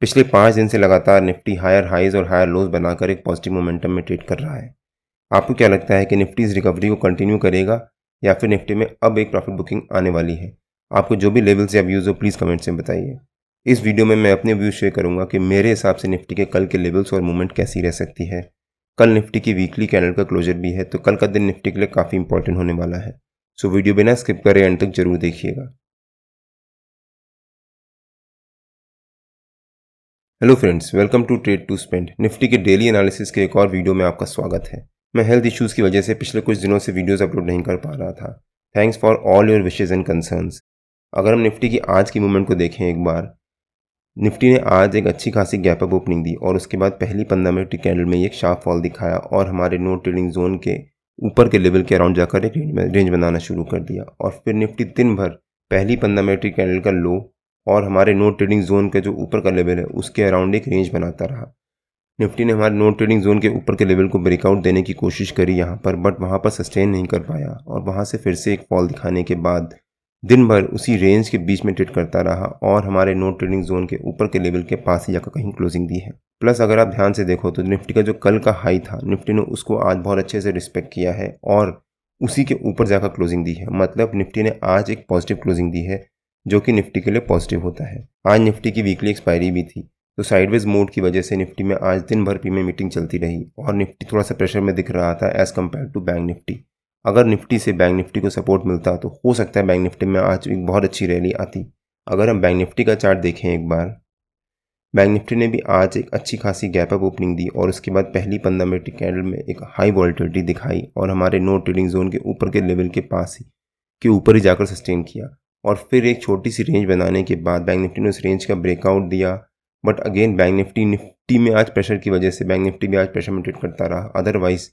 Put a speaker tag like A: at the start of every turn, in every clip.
A: पिछले 5 दिन से लगातार निफ्टी हायर हाइज और हायर लोज बनाकर एक पॉजिटिव मोमेंटम में ट्रेड कर रहा है। आपको क्या लगता है कि निफ्टी इस रिकवरी को कंटिन्यू करेगा या फिर निफ्टी में अब एक प्रॉफिट बुकिंग आने वाली है? आपको जो भी लेवल्स या व्यूज़ हो प्लीज़ कमेंट्स में बताइए। इस वीडियो में मैं अपने व्यूज़ शेयर करूंगा कि मेरे हिसाब से निफ्टी के कल के लेवल्स और मूवमेंट कैसी रह सकती है। कल निफ्टी की वीकली कैंडल का क्लोजर भी है, तो कल का दिन निफ्टी के लिए काफ़ी इंपॉर्टेंट होने वाला है। सो वीडियो बिना स्किप करें एंड तक जरूर देखिएगा। Hello friends, welcome to trade to spend. Nifty के डेली एनालिसिस के एक और वीडियो में आपका स्वागत है। मैं हेल्थ इश्यूज़ की वजह से पिछले कुछ दिनों से वीडियोस अपलोड नहीं कर पा रहा था। Thanks for all your wishes and concerns. अगर हम निफ्टी की आज की मूवमेंट को देखें एक बार, निफ्टी ने आज एक अच्छी खासी गैप अप ओपनिंग दी और उसके बाद पहली 15 मिनट की कैंडल में एक शार्प फॉल दिखाया और हमारे नो ट्रेडिंग जोन के ऊपर के लेवल के अराउंड जाकर एक रेंज बनाना शुरू कर दिया। और फिर निफ्टी दिन भर पहली 15 मिनट की कैंडल का लो और हमारे नो ट्रेडिंग जोन के जो ऊपर का लेवल है उसके अराउंड एक रेंज बनाता रहा। निफ्टी ने हमारे नो ट्रेडिंग जोन के ऊपर के लेवल को ब्रेकआउट देने की कोशिश करी यहाँ पर, बट वहाँ पर सस्टेन नहीं कर पाया और वहाँ से फिर से एक फॉल दिखाने के बाद दिन भर उसी रेंज के बीच में ट्रेड करता रहा और हमारे नो ट्रेडिंग जोन के ऊपर के लेवल के पास ही जाकर कहीं क्लोजिंग दी है। प्लस अगर आप ध्यान से देखो तो निफ्टी का जो कल का हाई था, निफ्टी ने उसको आज बहुत अच्छे से रिस्पेक्ट किया है और उसी के ऊपर जाकर क्लोजिंग दी है। मतलब निफ्टी ने आज एक पॉजिटिव क्लोजिंग दी है जो कि निफ्टी के लिए पॉजिटिव होता है। आज निफ्टी की वीकली एक्सपायरी भी थी, तो साइडवेज मोड की वजह से निफ्टी में आज दिन भर प्रीमियम मीटिंग चलती रही और निफ्टी थोड़ा सा प्रेशर में दिख रहा था as compare to bank Nifty. अगर निफ्टी से बैंक निफ्टी को सपोर्ट मिलता तो हो सकता है बैंक निफ्टी में आज एक बहुत अच्छी रैली आती। अगर हम बैंक निफ्टी का चार्ट देखें एक बार, बैंक निफ्टी ने भी आज एक अच्छी खासी गैप अप ओपनिंग दी और उसके बाद पहली 15 मिनट की कैंडल में एक हाई वॉलेटिलिटी दिखाई और हमारे नो ट्रेडिंग जोन के ऊपर के लेवल के पास ही के ऊपर ही जाकर सस्टेन किया और फिर एक छोटी सी रेंज बनाने के बाद बैंक निफ्टी ने उस रेंज का ब्रेकआउट दिया। बट अगेन बैंक निफ्टी में आज प्रेशर की वजह से बैंक निफ्टी भी आज प्रेशर में ट्रेड करता रहा। अदरवाइज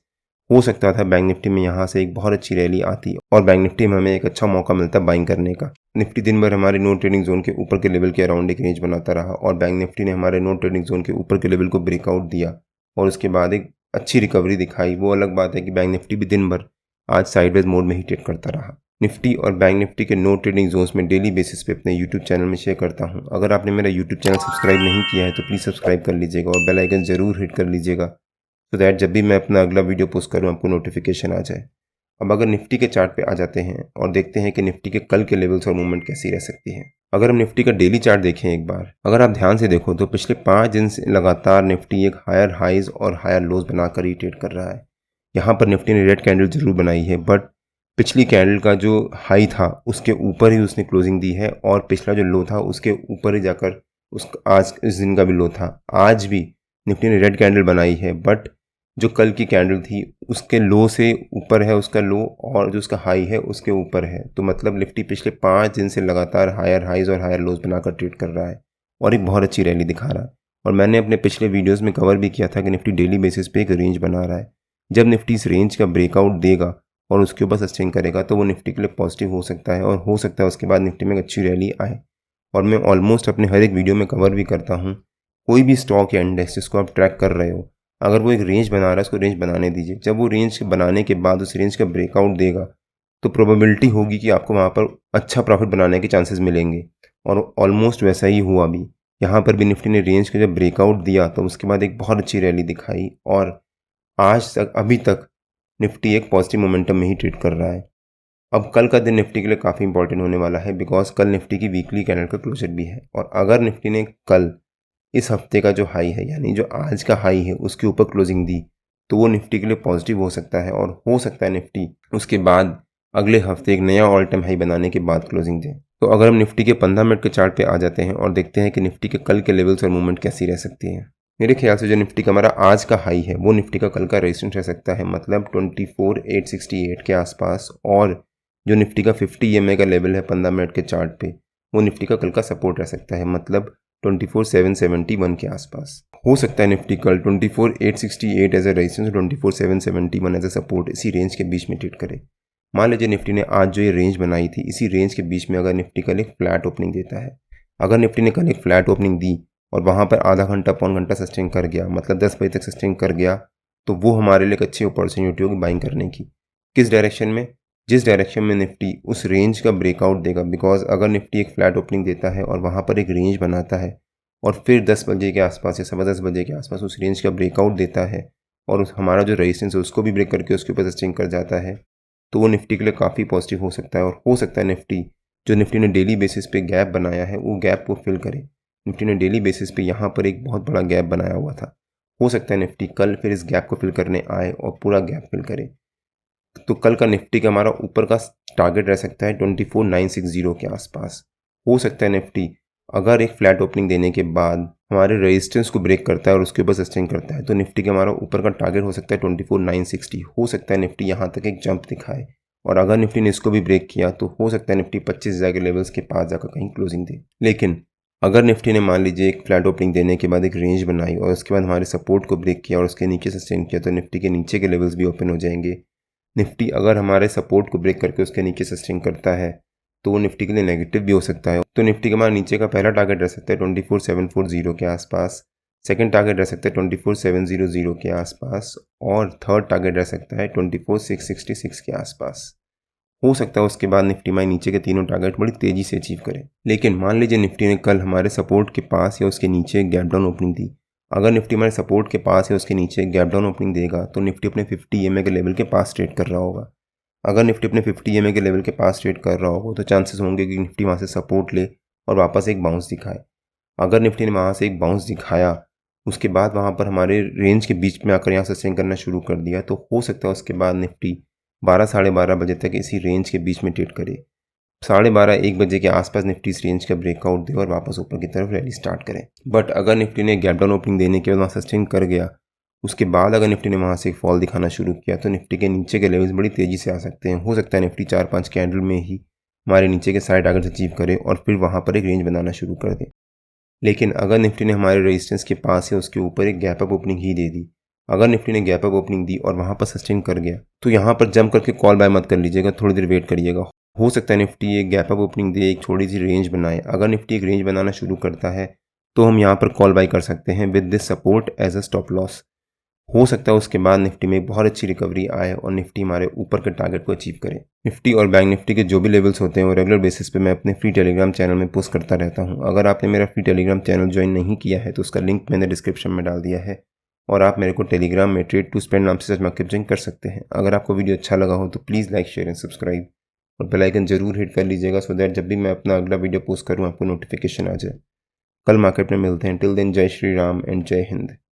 A: हो सकता था बैंक निफ्टी में यहाँ से एक बहुत अच्छी रैली आती और बैंक निफ्टी में हमें एक अच्छा मौका मिलता बाइंग करने का। निफ्टी दिन भर हमारे नो ट्रेडिंग जोन के ऊपर के लेवल के अराउंड एक रेंज बनाता रहा और बैंक निफ्टी ने हमारे नो ट्रेडिंग जोन के ऊपर के लेवल को ब्रेकआउट दिया और उसके बाद एक अच्छी रिकवरी दिखाई। वो अलग बात है कि बैंक निफ्टी भी दिन भर आज साइडवेज मोड में ही ट्रेड करता रहा। निफ्टी और बैंक निफ्टी के नो ट्रेडिंग जोन्स में डेली बेसिस पे अपने यूट्यूब चैनल में शेयर करता हूँ। अगर आपने मेरा यूट्यूब चैनल सब्सक्राइब नहीं किया है तो प्लीज़ सब्सक्राइब कर लीजिएगा और बेल आइकन ज़रूर हिट कर लीजिएगा सो दैट जब भी मैं अपना अगला वीडियो पोस्ट करूँ आपको नोटिफिकेशन आ जाए। अब अगर निफ्टी के चार्ट पे आ जाते हैं और देखते हैं कि निफ्टी के कल के लेवल्स और मूवमेंट कैसी रह सकती है। अगर हम निफ्टी का डेली चार्ट देखें एक बार, अगर आप ध्यान से देखो तो पिछले 5 दिन से लगातार निफ्टी एक हायर हाइज और हायर लोज बनाकर ही ट्रेड कर रहा है। यहाँ पर निफ्टी ने रेड कैंडल जरूर बनाई है, बट पिछली कैंडल का जो हाई था उसके ऊपर ही उसने क्लोजिंग दी है और पिछला जो लो था उसके ऊपर ही जाकर आज इस दिन का भी लो था। आज भी निफ्टी ने रेड कैंडल बनाई है, बट जो कल की कैंडल थी उसके लो से ऊपर है उसका लो और जो उसका हाई है उसके ऊपर है। तो मतलब निफ्टी पिछले 5 दिन से लगातार हायर हाइज और हायर लोज बनाकर ट्रेड कर रहा है और एक बहुत अच्छी रैली दिखा रहा है। और मैंने अपने पिछले वीडियोस में कवर भी किया था कि निफ्टी डेली बेसिस पे एक रेंज बना रहा है। जब निफ्टी इस रेंज का ब्रेकआउट देगा और उसके ऊपर सस्टेन करेगा तो वो निफ्टी के लिए पॉजिटिव हो सकता है और हो सकता है उसके बाद निफ्टी में एक अच्छी रैली आए। और मैं ऑलमोस्ट अपने हर एक वीडियो में कवर भी करता हूँ, कोई भी स्टॉक या इंडेक्स जिसको आप ट्रैक कर रहे हो, अगर वो एक रेंज बना रहा है उसको रेंज बनाने दीजिए। जब वो रेंज बनाने के बाद उस रेंज का ब्रेकआउट देगा तो प्रोबेबिलिटी होगी कि आपको वहाँ पर अच्छा प्रॉफिट बनाने के चांसेस मिलेंगे और ऑलमोस्ट वैसा ही हुआ भी। यहाँ पर भी निफ्टी ने रेंज का जब ब्रेकआउट दिया तो उसके बाद एक बहुत अच्छी रैली दिखाई और आज तक अभी तक निफ्टी एक पॉजिटिव मोमेंटम में ही ट्रेड कर रहा है। अब कल का दिन निफ्टी के लिए काफ़ी इंपॉर्टेंट होने वाला है बिकॉज कल निफ्टी की वीकली कैंडल का क्लोजर भी है और अगर निफ्टी ने कल इस हफ्ते का जो हाई है यानी जो आज का हाई है उसके ऊपर क्लोजिंग दी तो वो निफ्टी के लिए पॉजिटिव हो सकता है और हो सकता है निफ्टी उसके बाद अगले हफ्ते एक नया ऑल टाइम हाई बनाने के बाद क्लोजिंग दे। तो अगर हम निफ्टी के 15 मिनट के चार्ट पे आ जाते हैं और देखते हैं कि निफ्टी के कल के लेवल्स और मूवमेंट कैसी रह सकती है। मेरे ख्याल से जो निफ्टी का हमारा आज का हाई है वो निफ्टी का कल का रेजिस्टेंस रह सकता है, मतलब 24,868 के आसपास। और जो निफ्टी का 50 EMA का लेवल है 15 मिनट के चार्ट पे वो निफ्टी का कल का सपोर्ट रह सकता है, मतलब 24,771 के आसपास। हो सकता है निफ्टी कल 24,868 as a resistance, 24,771 as a support, इसी रेंज के बीच में ट्रेड करे। मान लीजिए निफ्टी ने आज जो ये रेंज बनाई थी इसी रेंज के बीच में अगर निफ्टी कल एक फ्लैट ओपनिंग देता है, अगर निफ्टी ने कल एक फ्लैट ओपनिंग दी और वहाँ पर आधा घंटा पौन घंटा सस्टेन कर गया, मतलब 10 बजे तक सस्टेन कर गया, तो वो हमारे लिए एक अच्छी अपॉर्चुनिटी होगी बाइंग करने की। किस डायरेक्शन में? जिस डायरेक्शन में निफ्टी उस रेंज का ब्रेकआउट देगा। बिकॉज अगर निफ्टी एक फ्लैट ओपनिंग देता है और वहाँ पर एक रेंज बनाता है और फिर 10 बजे के आसपास या 10:15 बजे के आसपास उस रेंज का ब्रेकआउट देता है और हमारा जो रेजिस्टेंस है उसको भी ब्रेक करके उसके ऊपर सस्टेन कर जाता है, तो वो निफ्टी के लिए काफ़ी पॉजिटिव हो सकता है। और हो सकता है निफ्टी ने डेली बेसिस पे गैप बनाया है वो गैप को फिल करे। निफ्टी ने डेली बेसिस पे यहाँ पर एक बहुत बड़ा गैप बनाया हुआ था, हो सकता है निफ्टी कल फिर इस गैप को फिल करने आए और पूरा गैप फिल करे। तो कल का निफ्टी का हमारा ऊपर का टारगेट रह सकता है 24,960 के आसपास। हो सकता है निफ्टी अगर एक फ्लैट ओपनिंग देने के बाद हमारे रेजिस्टेंस को ब्रेक करता है और उसके ऊपर सस्टेन करता है, तो निफ्टी का हमारा ऊपर का टारगेट हो सकता है 24,960। हो सकता है निफ्टी यहाँ तक एक जंप दिखाए, और अगर निफ्टी ने इसको भी ब्रेक किया तो हो सकता है निफ्टी 25,000 के लेवल्स के पास जाकर कहीं क्लोजिंग दे। लेकिन अगर निफ्टी ने मान लीजिए एक फ्लैट ओपनिंग देने के बाद एक रेंज बनाई और उसके बाद हमारे सपोर्ट को ब्रेक किया और उसके नीचे सस्टेन किया, तो निफ्टी के नीचे के लेवल्स भी ओपन हो जाएंगे। निफ्टी अगर हमारे सपोर्ट को ब्रेक करके उसके नीचे सस्टेन करता है तो वो निफ्टी के लिए नेगेटिव भी हो सकता है। तो निफ्टी का हमारा नीचे का पहला टारगेट रह सकता है 24,740 के आसपास, सेकंड टारगेट रह सकता है 24,700 के आसपास, और थर्ड टारगेट रह सकता है 24,666 के आसपास। हो सकता है उसके बाद निफ्टी हमारे नीचे के तीनों टारगेट बड़ी तेज़ी से अचीव करे। लेकिन मान लीजिए निफ्टी ने कल हमारे सपोर्ट के पास या उसके नीचे गैप डाउन ओपनिंग दी। अगर निफ्टी हमारे सपोर्ट के पास या उसके नीचे गैप डाउन ओपनिंग देगा तो निफ्टी अपने 50 EMA के लेवल के पास ट्रेड कर रहा होगा। अगर निफ्टी अपने 50 EMA के लेवल के पास ट्रेड कर रहा होगा तो चांसेस होंगे कि निफ्टी वहाँ से सपोर्ट ले और वापस एक बाउंस दिखाए। अगर निफ्टी ने वहाँ से एक बाउंस दिखाया, उसके बाद वहाँ पर हमारे रेंज के बीच में आकर यहाँ सस्टेन करना शुरू कर दिया, तो हो सकता है उसके बाद निफ्टी 12 साढ़े 12 बजे तक इसी रेंज के बीच में ट्रेड करे। 12:30 1 बजे के आसपास निफ्टी इस रेंज का ब्रेकआउट दे और वापस ऊपर की तरफ रैली स्टार्ट करे। बट अगर निफ्टी ने गैप डाउन ओपनिंग देने के बाद वहाँ सस्टेन कर गया, उसके बाद अगर निफ्टी ने वहाँ से एक फॉल दिखाना शुरू किया, तो निफ्टी के नीचे के लेवल्स बड़ी तेज़ी से आ सकते हैं। हो सकता है निफ्टी 4-5 कैंडल में ही हमारे नीचे के सारे टारगेट्स अचीव करे और फिर वहाँ पर एक रेंज बनाना शुरू कर दे। लेकिन अगर निफ्टी ने हमारे रेजिस्टेंस के पास या उसके ऊपर एक गैप अप ओपनिंग ही दे दी, अगर निफ्टी ने गैप अप ओपनिंग दी और वहाँ पर सस्टेन कर गया, तो यहाँ पर जंप करके कॉल बाय मत कर लीजिएगा, थोड़ी देर वेट करिएगा। हो सकता है निफ्टी एक गैप अप ओपनिंग दे, एक छोटी सी रेंज बनाए। अगर निफ्टी एक रेंज बनाना शुरू करता है तो हम यहाँ पर कॉल बाय कर सकते हैं with this support as a stop loss. हो सकता है उसके बाद निफ्टी में बहुत अच्छी रिकवरी आए और निफ्टी हमारे ऊपर के टारगेट को अचीव करे। निफ्टी और बैंक निफ्टी के जो भी लेवल्स होते हैं वो रेगुलर बेसिस पे मैं अपने फ्री टेलीग्राम चैनल में पोस्ट करता रहता हूँ। अगर आपने मेरा फ्री टेलीग्राम चैनल ज्वाइन नहीं किया है तो उसका लिंक मैंने डिस्क्रिप्शन में डाल दिया है, और आप मेरे को टेलीग्राम में ट्रेड टू स्पेंड नाम से सर्च मार्केट ज्वाइन कर सकते हैं। अगर आपको वीडियो अच्छा लगा हो तो please like share and subscribe और बेल आइकन जरूर हिट कर लीजिएगा, सो दैट जब भी मैं अपना अगला वीडियो पोस्ट करूँ आपको नोटिफिकेशन आ जाए। कल मार्केट में मिलते हैं। टिल देन जय श्री राम एंड जय हिंद।